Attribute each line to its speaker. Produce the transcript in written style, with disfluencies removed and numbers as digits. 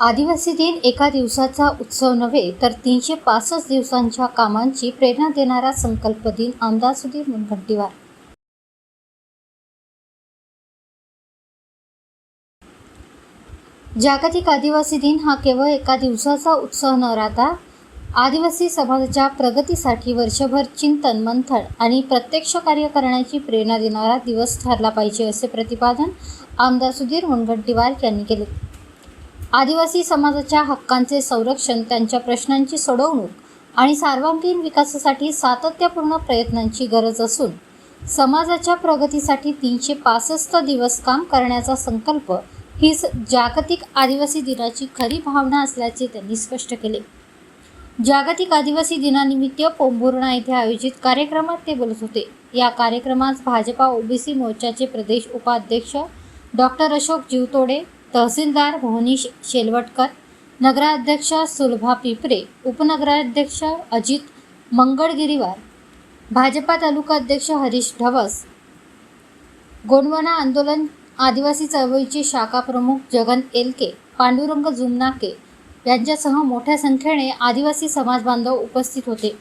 Speaker 1: आदिवासी दिन एका दिवसाचा उत्सव नव्हे तर 365 दिवसांच्या कामांची प्रेरणा देणारा संकल्प दिन. आमदार सुधीर मुनगंटीवार. जागतिक आदिवासी दिन हा केवळ एका दिवसाचा उत्सव न राहता आदिवासी समाजाच्या प्रगतीसाठी वर्षभर चिंतन मंथन आणि प्रत्यक्ष कार्य करण्याची प्रेरणा देणारा दिवस ठरला पाहिजे, असे प्रतिपादन आमदार सुधीर मुनगंटीवार यांनी केले. आदिवासी समाजाच्या हक्कांचे संरक्षण, त्यांच्या प्रश्नांची सोडवणूक आणि सर्वांगीण विकासासाठी सातत्यपूर्ण प्रयत्नांची गरज असून समाजाच्या प्रगतीसाठी 365 दिवस काम करण्याचा संकल्प हीच जागतिक आदिवासी दिनाची खरी भावना असल्याचे त्यांनी स्पष्ट केले. जागतिक आदिवासी दिनानिमित्त पोंभुर्णा येथे आयोजित कार्यक्रमात ते बोलत होते. या कार्यक्रमात भाजपा ओबीसी मोर्चाचे प्रदेश उपाध्यक्ष डॉक्टर अशोक जीवतोडे, तहसीलदार भुवनीश शेलवटकर, नगराध्यक्ष सुलभा पिपरे, उपनगराध्यक्ष अजित मंगळगिरीवार, भाजपा तालुका अध्यक्ष हरीश ढवस, गोंडवाना आंदोलन आदिवासी चळवळीचे शाखा प्रमुख जगन एलके, पांडुरंग जुमनाके यांच्यासह मोठ्या संख्येने आदिवासी समाज बांधव उपस्थित होते.